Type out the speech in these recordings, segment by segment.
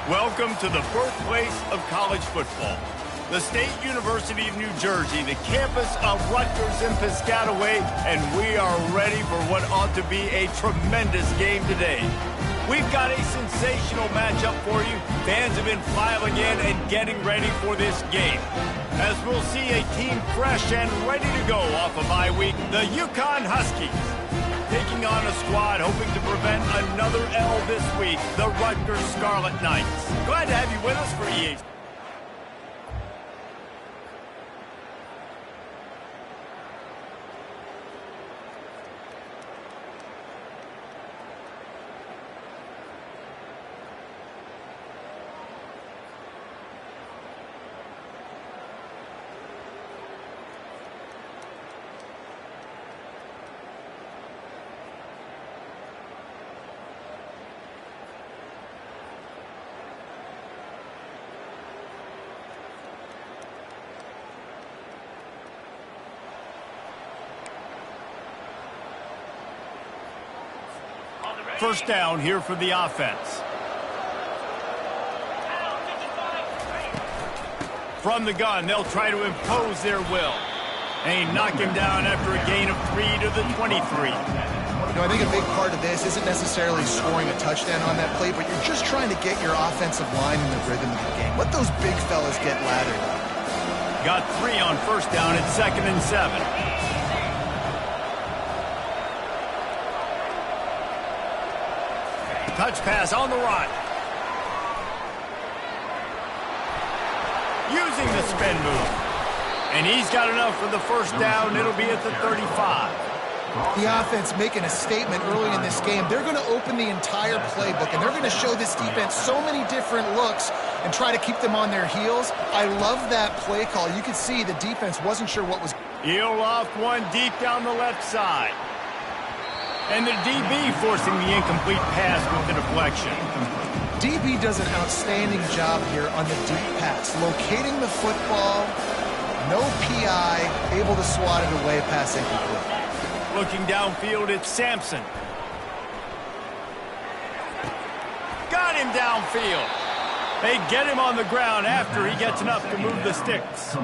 Welcome to the birthplace of college football. The State University of New Jersey, the campus of Rutgers in Piscataway, and we are ready for what ought to be a tremendous game today. We've got a sensational matchup for you. Fans have been filing in and getting ready for this game, as we'll see a team fresh and ready to go off of bye week, the UConn Huskies, taking on a squad hoping to prevent another L this week, the Rutgers Scarlet Knights. Glad to have you with us for EA. First down here for the offense. From the gun, they'll try to impose their will. They knock him down after a gain of 3 to the 23. You know, I think a big part of this isn't necessarily scoring a touchdown on that play, but you're just trying to get your offensive line in the rhythm of the game. Let those big fellas get lathered up. Got 3 on first down at 2nd and 7. Touch pass on the run. Using the spin move. And he's got enough for the first down. It'll be at the 35. The offense making a statement early in this game. They're going to open the entire playbook, and they're going to show this defense so many different looks and try to keep them on their heels. I love that play call. You could see the defense wasn't sure what was. He'll off one deep down the left side. And the DB forcing the incomplete pass with the deflection. DB does an outstanding job here on the deep pass. Locating the football, no PI, able to swat it away, pass incomplete. Looking downfield, it's Sampson. Got him downfield. They get him on the ground after he gets enough to move the sticks.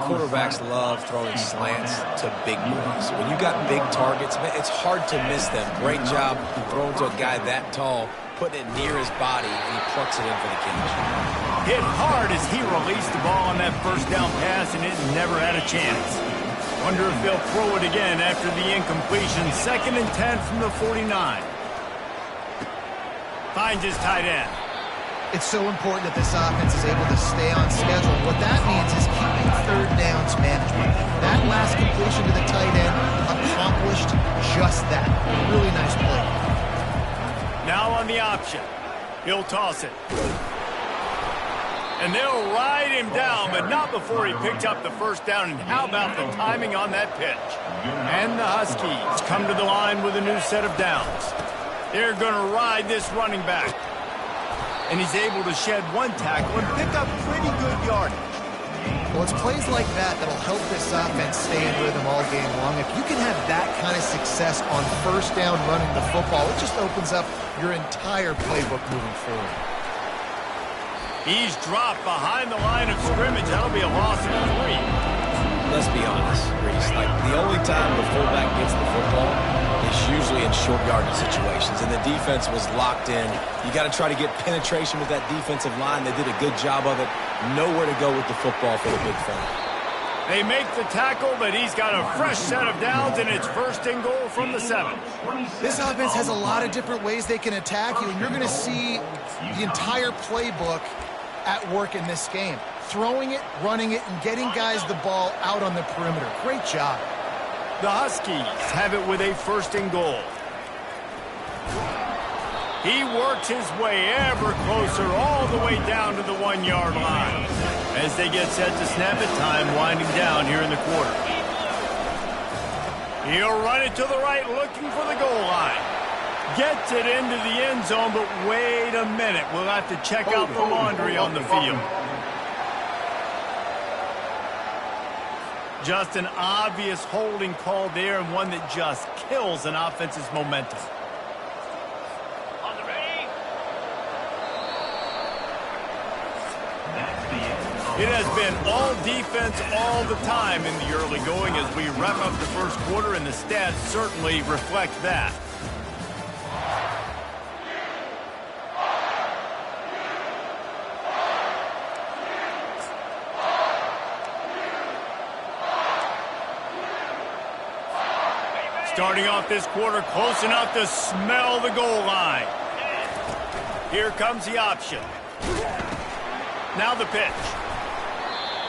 Quarterbacks love throwing slants to big boys. When you got big targets, man, it's hard to miss them. Great job throwing to a guy that tall, putting it near his body, and he plucks it in for the catch. Hit hard as he released the ball on that first down pass, and it never had a chance. Wonder if they'll throw it again after the incompletion. 2nd and 10 from the 49. Finds his tight end. It's so important that this offense is able to stay on schedule. What that means is keeping third downs management. That last completion to the tight end accomplished just that. Really nice play. Now on the option. He'll toss it. And they'll ride him down, but not before he picked up the first down. And how about the timing on that pitch? And the Huskies come to the line with a new set of downs. They're going to ride this running back. And he's able to shed one tackle and pick up pretty good yardage. Well, it's plays like that that'll help this offense stay in rhythm all game long. If you can have that kind of success on first down running the football, it just opens up your entire playbook moving forward. He's dropped behind the line of scrimmage. That'll be a loss of 3. Let's be honest, Reese. Like, the only time the fullback gets the football is usually in short yardage situations, and the defense was locked in. You got to try to get penetration with that defensive line. They did a good job of it. Nowhere to go with the football for the big fella. They make the tackle, but he's got a fresh set of downs, and it's 1st and goal from the 7. This offense has a lot of different ways they can attack you, and you're going to see the entire playbook at work in this game. Throwing it, running it, and getting guys the ball out on the perimeter. Great job. The Huskies have it with a 1st and goal. He works his way ever closer all the way down to the 1-yard line. As they get set to snap it, time winding down here in the quarter. He'll run it to the right, looking for the goal line. Gets it into the end zone, but wait a minute. We'll have to check out the laundry on the field. Just an obvious holding call there, and one that just kills an offense's momentum. It has been all defense all the time in the early going as we wrap up the first quarter, and the stats certainly reflect that. Starting off this quarter close enough to smell the goal line. Here comes the option. Now the pitch.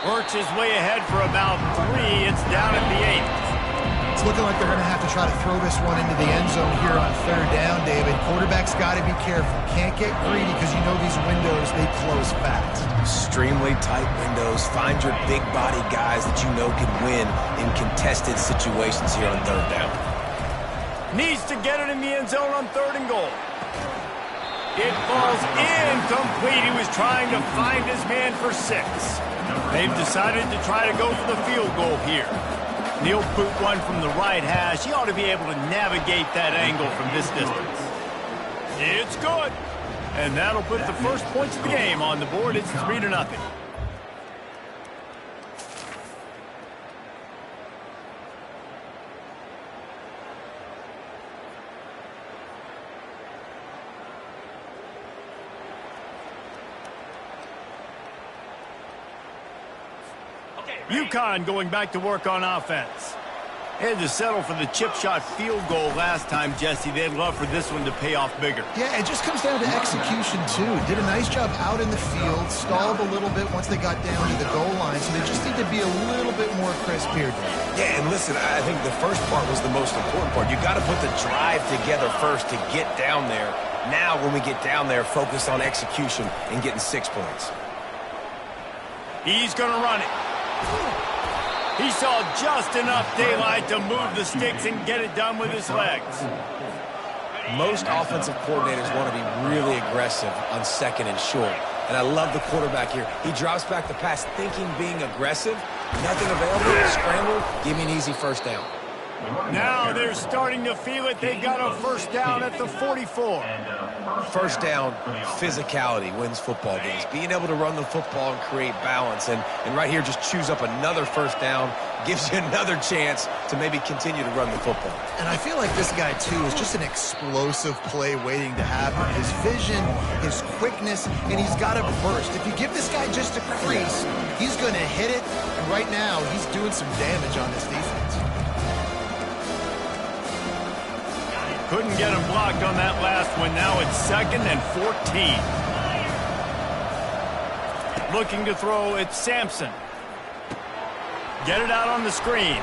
Works his way ahead for about 3. It's down at the 8. It's looking like they're going to have to try to throw this one into the end zone here on third down, David. Quarterback's got to be careful. Can't get greedy because you know these windows, they close fast. Extremely tight windows. Find your big body guys that you know can win in contested situations here on third down. Needs to get it in the end zone on 3rd and goal. It falls incomplete. He was trying to find his man for 6. They've decided to try to go for the field goal here. He'll boot one from the right hash. He ought to be able to navigate that angle from this distance. It's good. And that'll put the first points of the game on the board. It's 3-0. UConn going back to work on offense. They had to settle for the chip shot field goal last time, Jesse. They'd love for this one to pay off bigger. Yeah, it just comes down to execution, too. Did a nice job out in the field, stalled a little bit once they got down to the goal line, so they just need to be a little bit more crisp here. Yeah, and listen, I think the first part was the most important part. You got to put the drive together first to get down there. Now, when we get down there, focus on execution and getting 6 points. He's going to run it. He saw just enough daylight to move the sticks and get it done with his legs. Most offensive coordinators want to be really aggressive on 2nd and short. And I love the quarterback here. He drops back the pass thinking being aggressive. Nothing available. Scramble. Give me an easy first down. Now they're starting to feel it. They got a first down at the 44. First down, physicality wins football games. Being able to run the football and create balance. And right here, just choose up another first down. Gives you another chance to maybe continue to run the football. And I feel like this guy, too, is just an explosive play waiting to happen. His vision, his quickness, and he's got a burst. If you give this guy just a crease, he's going to hit it. And right now, he's doing some damage on this defense. Couldn't get him blocked on that last one. Now it's 2nd and 14. Looking to throw, it's Sampson. Get it out on the screen.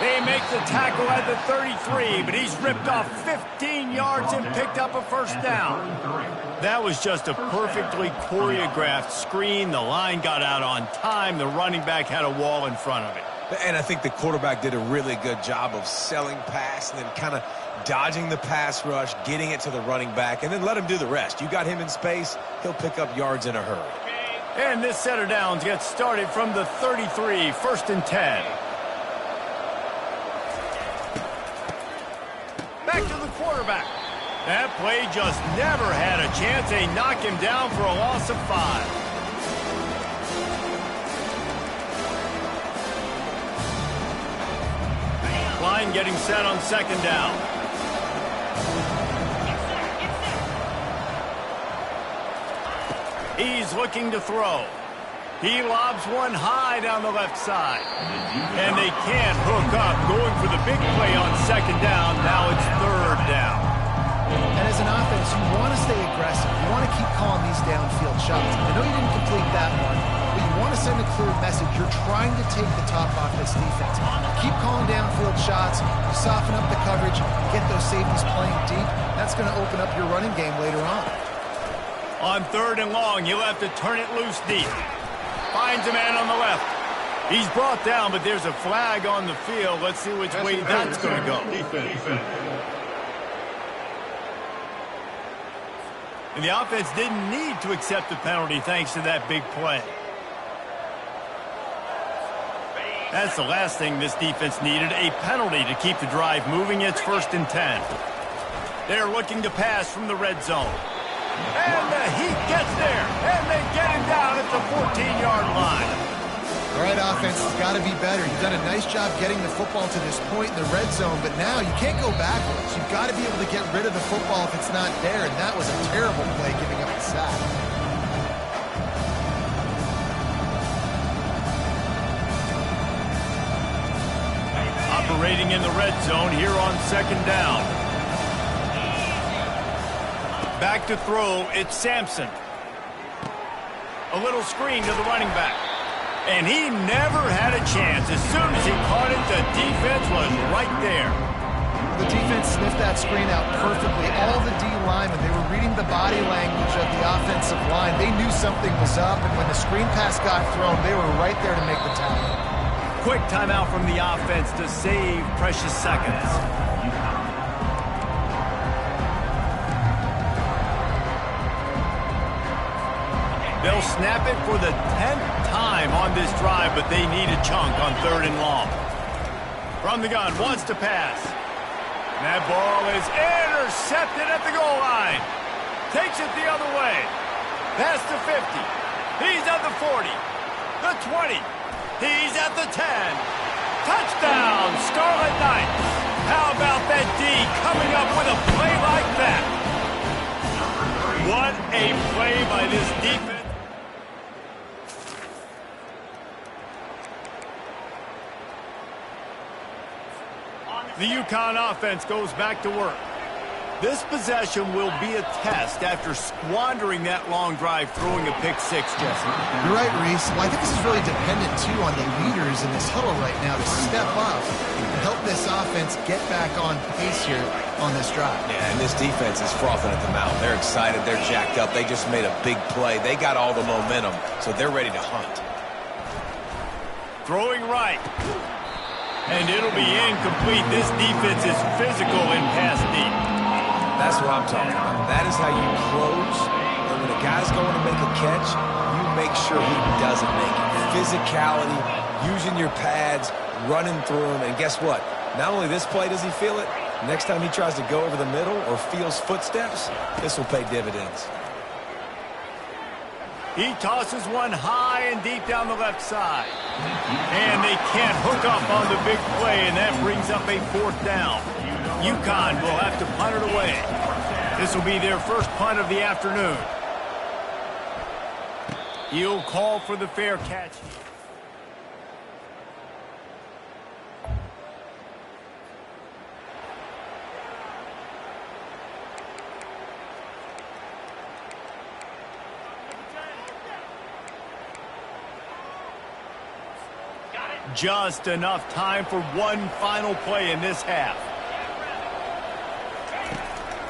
They make the tackle at the 33, but he's ripped off 15 yards and picked up a first down. That was just a perfectly choreographed screen. The line got out on time. The running back had a wall in front of it. And I think the quarterback did a really good job of selling pass and then kind of dodging the pass rush, getting it to the running back, and then let him do the rest. You got him in space, he'll pick up yards in a hurry. And this set of downs gets started from the 33, 1st and 10. Back to the quarterback. That play just never had a chance. They knock him down for a loss of 5. Line getting set on 2nd down. He's looking to throw. He lobs one high down the left side. And they can't hook up. Going for the big play on 2nd down. Now it's 3rd down. And as an offense, you want to stay aggressive. You want to keep calling these downfield shots. I know you didn't complete that one, but you want to send a clear message. You're trying to take the top off this defense. Keep calling downfield shots. You soften up the coverage. Get those safeties playing deep. That's going to open up your running game later on. On 3rd and long, he'll have to turn it loose deep. Finds a man on the left. He's brought down, but there's a flag on the field. Let's see which way that's going to go. And the offense didn't need to accept the penalty thanks to that big play. That's the last thing this defense needed, a penalty to keep the drive moving. It's 1st and 10. They're looking to pass from the red zone. And the Heat gets there, and they get him down at the the 14-yard line. All right, offense has got to be better. You've done a nice job getting the football to this point in the red zone, but now you can't go backwards. You've got to be able to get rid of the football if it's not there, and that was a terrible play giving up the sack. Operating in the red zone here on second down. Back to throw, it's Sampson. A little screen to the running back. And he never had a chance. As soon as he caught it, the defense was right there. The defense sniffed that screen out perfectly. All the D linemen, they were reading the body language of the offensive line. They knew something was up, and when the screen pass got thrown, they were right there to make the tackle. Quick timeout from the offense to save precious seconds. They'll snap it for the 10th time on this drive, but they need a chunk on 3rd and long. From the gun, wants to pass. And that ball is intercepted at the goal line. Takes it the other way. Past the 50. He's at the 40. The 20. He's at the 10. Touchdown, Scarlet Knights. How about that D coming up with a play like that? What a play by this defense. The UConn offense goes back to work. This possession will be a test after squandering that long drive, throwing a pick six, Jesse. You're right, Reese. Well, I think this is really dependent, too, on the leaders in this huddle right now to step up and help this offense get back on pace here on this drive. Yeah, and this defense is frothing at the mouth. They're excited. They're jacked up. They just made a big play. They got all the momentum, so they're ready to hunt. Throwing right. And it'll be incomplete. This defense is physical in pass deep. That's what I'm talking about. That is how you close. And when a guy's going to make a catch, you make sure he doesn't make it. Physicality, using your pads, running through him. And guess what? Not only this play does he feel it, next time he tries to go over the middle or feels footsteps, this will pay dividends. He tosses one high and deep down the left side. And they can't hook up on the big play, and that brings up a 4th down. UConn will have to punt it away. This will be their first punt of the afternoon. He'll call for the fair catch. Just enough time for one final play in this half.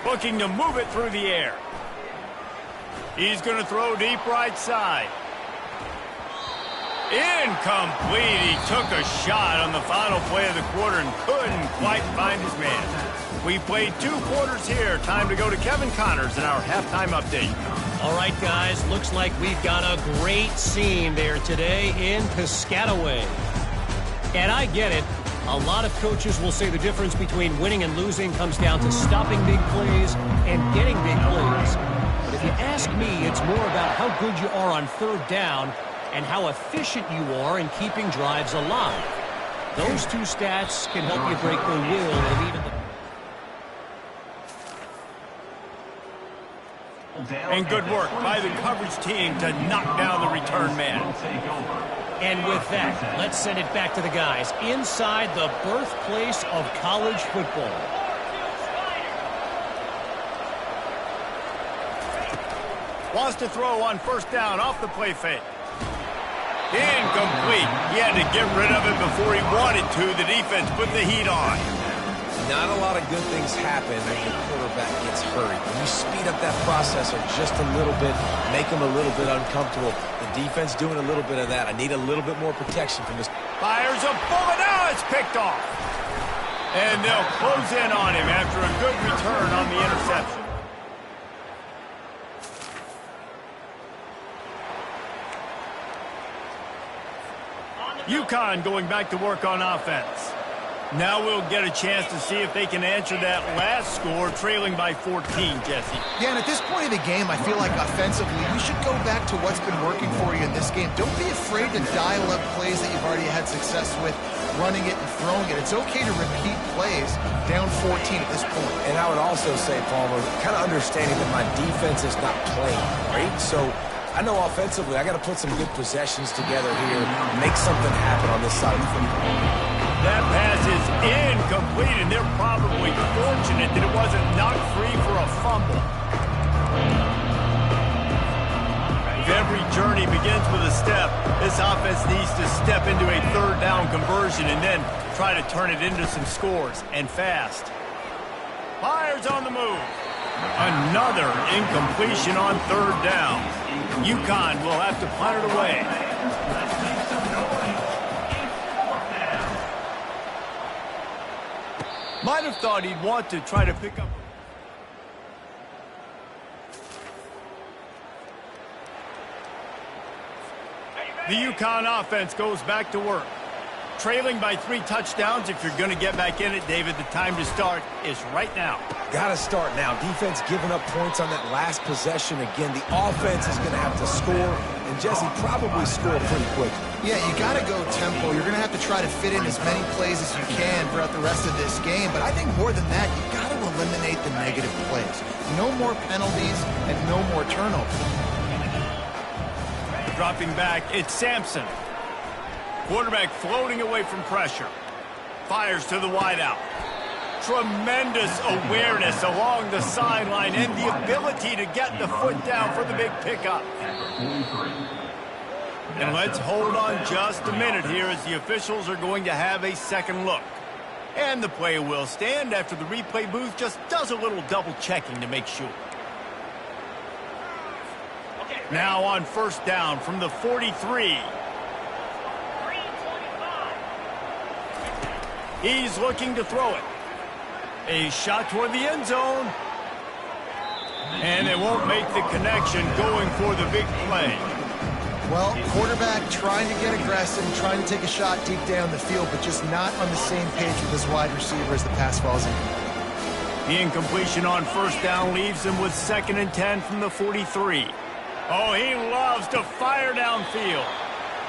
Looking to move it through the air. He's going to throw deep right side. Incomplete. He took a shot on the final play of the quarter and couldn't quite find his man. We played 2 quarters here. Time to go to Kevin Connors in our halftime update. All right, guys. Looks like we've got a great scene there today in Piscataway. And I get it. A lot of coaches will say the difference between winning and losing comes down to stopping big plays and getting big plays. But if you ask me, it's more about how good you are on 3rd down and how efficient you are in keeping drives alive. Those 2 stats can help you break the will of even the... And good work by the coverage team to knock down the return man. And with that, let's send it back to the guys inside the birthplace of college football. Wants to throw on 1st down off the play fake. Incomplete. He had to get rid of it before he wanted to. The defense put the heat on. Not a lot of good things happen when the quarterback gets hurried. When you speed up that processor just a little bit, make him a little bit uncomfortable. The defense doing a little bit of that. I need a little bit more protection from this. Fires a bullet. Now it's picked off. And they'll close in on him after a good return on the interception. UConn going back to work on offense. Now we'll get a chance to see if they can answer that last score, trailing by 14, Jesse. Yeah, and at this point of the game, I feel like offensively, you should go back to what's been working for you in this game. Don't be afraid to dial up plays that you've already had success with, running it and throwing it. It's okay to repeat plays down 14 at this point. And I would also say, Palmer, kind of understanding that my defense is not playing great, so I know offensively I got to put some good possessions together here, make something happen on this side of the football. That pass is incomplete, and they're probably fortunate that it wasn't knocked free for a fumble. If every journey begins with a step, this offense needs to step into a third down conversion and then try to turn it into some scores, and fast. Fires on the move. Another incompletion on third down. UConn will have to punt it away. Might have thought he'd want to try to pick up. The UConn offense goes back to work. Trailing by 3 touchdowns. If you're going to get back in it, David, the time to start is right now. Got to start now. Defense giving up points on that last possession. Again, the offense is going to have to score, and Jesse probably score pretty quick. Yeah, you got to go tempo. You're going to have to try to fit in as many plays as you can throughout the rest of this game. But I think more than that, you got to eliminate the negative plays. No more penalties and no more turnovers. Dropping back, it's Sampson. Quarterback floating away from pressure. Fires to the wideout. Tremendous awareness along the sideline and the ability to get the foot down for the big pickup. And let's hold on just a minute here as the officials are going to have a second look. And the play will stand after the replay booth just does a little double checking to make sure. Now on first down from the 43. He's looking to throw it. A shot toward the end zone. And they won't make the connection going for the big play. Well, quarterback trying to get aggressive, trying to take a shot deep down the field, but just not on the same page with his wide receiver as the pass falls in. The incompletion on first down leaves him with 2nd and 10 from the 43. Oh, he loves to fire downfield.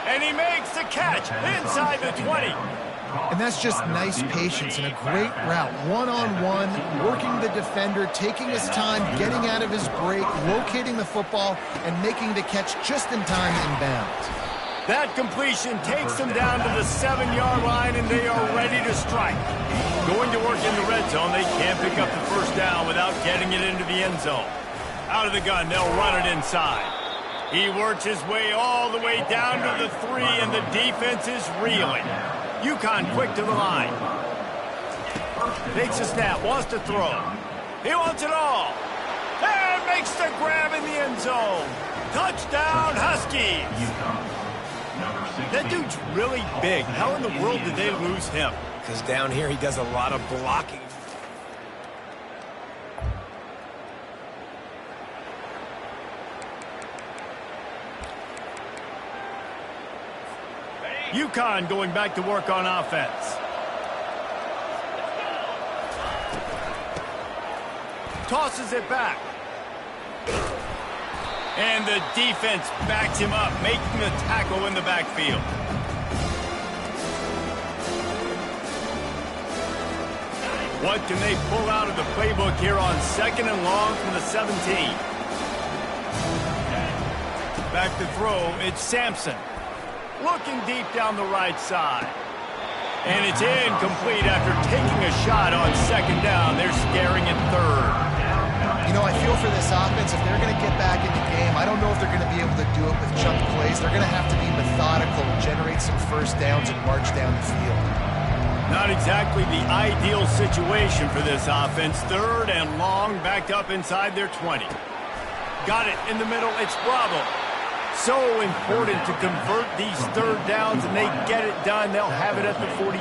And he makes the catch inside the 20. And that's just nice patience and a great route. One-on-one, working the defender, taking his time, getting out of his break, locating the football, and making the catch just in time inbounds. That completion takes them down to the 7-yard line, and they are ready to strike. Going to work in the red zone, they can't pick up the first down without getting it into the end zone. Out of the gun, they'll run it inside. He works his way all the way down to the 3, and the defense is reeling. UConn quick to the line. Takes a snap, wants to throw. He wants it all. And makes the grab in the end zone. Touchdown, Huskies. That dude's really big. How in the world did they lose him? Because down here he does a lot of blocking. UConn going back to work on offense. Tosses it back. And the defense backs him up, making the tackle in the backfield. What can they pull out of the playbook here on 2nd and long from the 17? Back to throw, it's Sampson. Looking deep down the right side. And it's incomplete after taking a shot on 2nd down. They're scaring in 3rd. You know, I feel for this offense, if they're going to get back in the game, I don't know if they're going to be able to do it with chunk plays. They're going to have to be methodical, generate some first downs, and march down the field. Not exactly the ideal situation for this offense. 3rd and long, backed up inside their 20. Got it in the middle. It's Bravo. So important to convert these 3rd downs, and they get it done. They'll have it at the 42.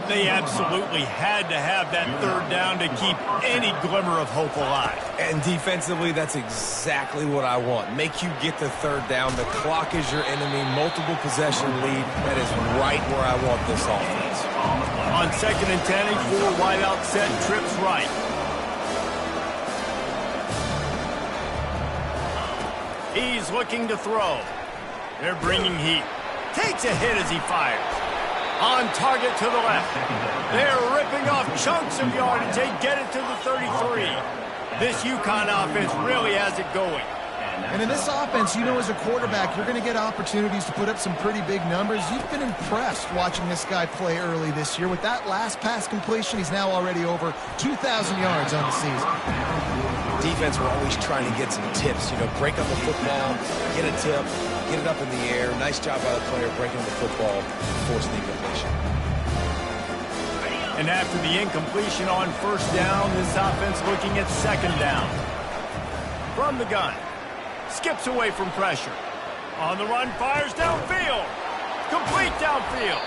They absolutely had to have that 3rd down to keep any glimmer of hope alive. And defensively, that's exactly what I want. Make you get the 3rd down. The clock is your enemy. Multiple possession lead. That is right where I want this offense. On On 2nd and 10, a full wideout set, trips right. He's looking to throw. They're bringing heat. Takes a hit as he fires. On target to the left. They're ripping off chunks of yardage. They get it to the 33. This UConn offense really has it going. And in this offense, you know, as a quarterback, you're going to get opportunities to put up some pretty big numbers. You've been impressed watching this guy play early this year. With that last pass completion, he's now already over 2,000 yards on the season. Defense were always trying to get some tips, you know, break up the football, get a tip, get it up in the air. Nice job by the player breaking the football, forcing the incompletion. And after the incompletion on 1st down, this offense looking at 2nd down. From the gun. Skips away from pressure. On the run, fires downfield. Complete downfield.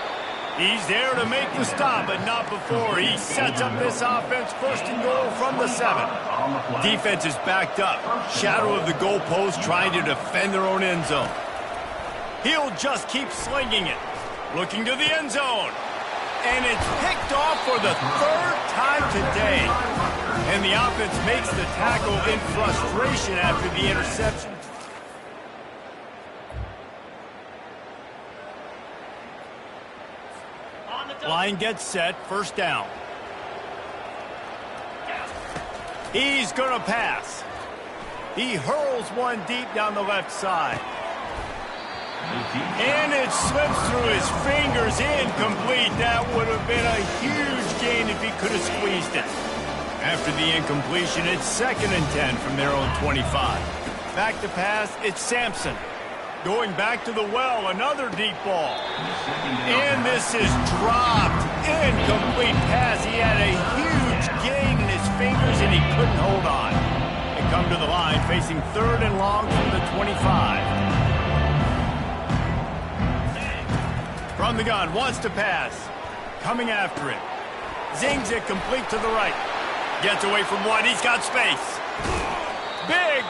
He's there to make the stop, but not before. He sets up this offense 1st and goal from the 7. Defense is backed up. Shadow of the goalpost trying to defend their own end zone. He'll just keep slinging it. Looking to the end zone. And it's picked off for the 3rd time today. And the offense makes the tackle in frustration after the interception. Line gets set, 1st down. He's going to pass. He hurls one deep down the left side. And it slips through his fingers, incomplete. That would have been a huge gain if he could have squeezed it. After the incompletion, it's 2nd and 10 from their own 25. Back to pass, it's Sampson. Going back to the well, another deep ball. And this is dropped. Incomplete pass. He had a huge gain in his fingers, and he couldn't hold on. They come to the line, facing 3rd and long from the 25. From the gun, wants to pass. Coming after it. Zings it complete to the right. Gets away from one. He's got space.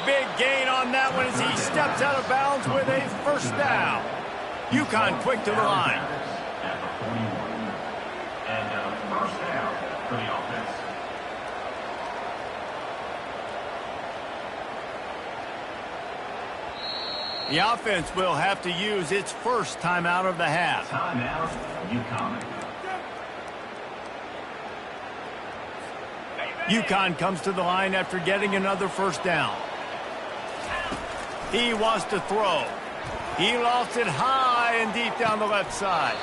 Big gain on that one as he steps out of bounds with a 1st down. UConn quick to the line. The offense will have to use its 1st timeout of the half. Timeout, UConn. UConn comes to the line after getting another 1st down. He wants to throw. He lost it high and deep down the left side.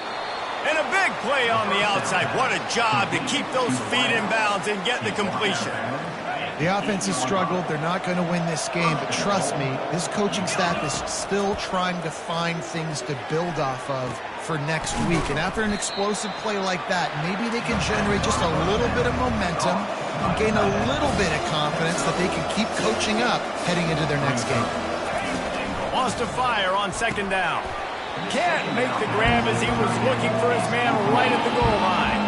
And a big play on the outside. What a job to keep those feet in bounds and get the completion. The offense has struggled. They're not going to win this game, but trust me, this coaching staff is still trying to find things to build off of for next week. And after an explosive play like that, maybe they can generate just a little bit of momentum and gain a little bit of confidence that they can keep coaching up heading into their next game. Wants to fire on 2nd down. Can't make the grab as he was looking for his man right at the goal line.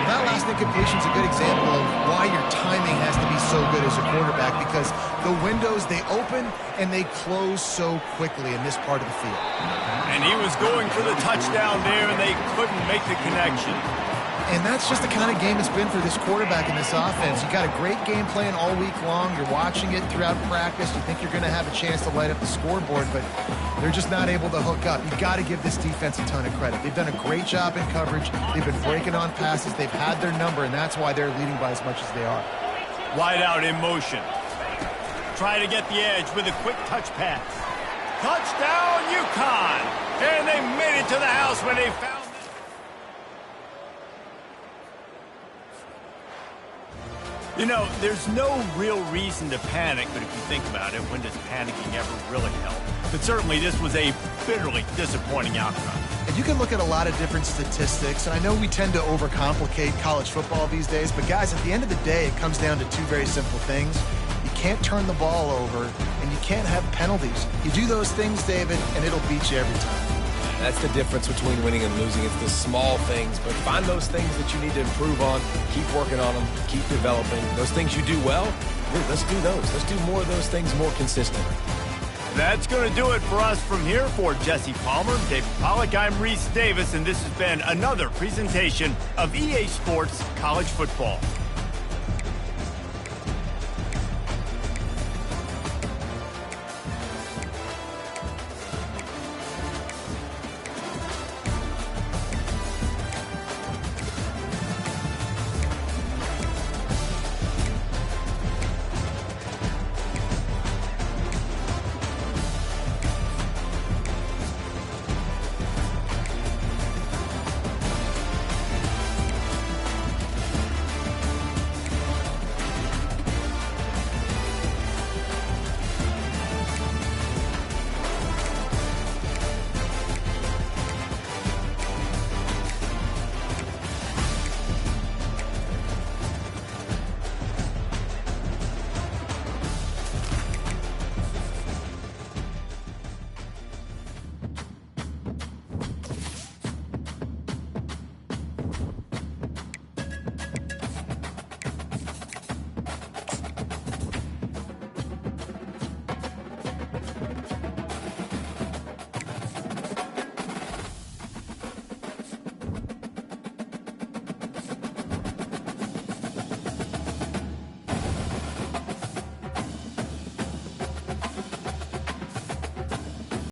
That last incompletion is a good example of why your timing has to be so good as a quarterback, because the windows, they open and they close so quickly in this part of the field. And he was going for the touchdown there, and they couldn't make the connection. And that's just the kind of game it's been for this quarterback in this offense. You got a great game plan all week long. You're watching it throughout practice. You think you're going to have a chance to light up the scoreboard, but they're just not able to hook up. You've got to give this defense a ton of credit. They've done a great job in coverage. They've been breaking on passes. They've had their number, and that's why they're leading by as much as they are. Wide out in motion. Try to get the edge with a quick touch pass. Touchdown, UConn! And they made it to the house when they found it. You know, there's no real reason to panic, but if you think about it, when does panicking ever really help? But certainly this was a bitterly disappointing outcome. And you can look at a lot of different statistics, and I know we tend to overcomplicate college football these days, but guys, at the end of the day, it comes down to two very simple things. You can't turn the ball over, and you can't have penalties. You do those things, David, and it'll beat you every time. That's the difference between winning and losing. It's the small things, but find those things that you need to improve on. Keep working on them. Keep developing. Those things you do well, let's do those. Let's do more of those things more consistently. That's going to do it for us from here. For Jesse Palmer, David Pollack, I'm Reese Davis, and this has been another presentation of EA Sports College Football.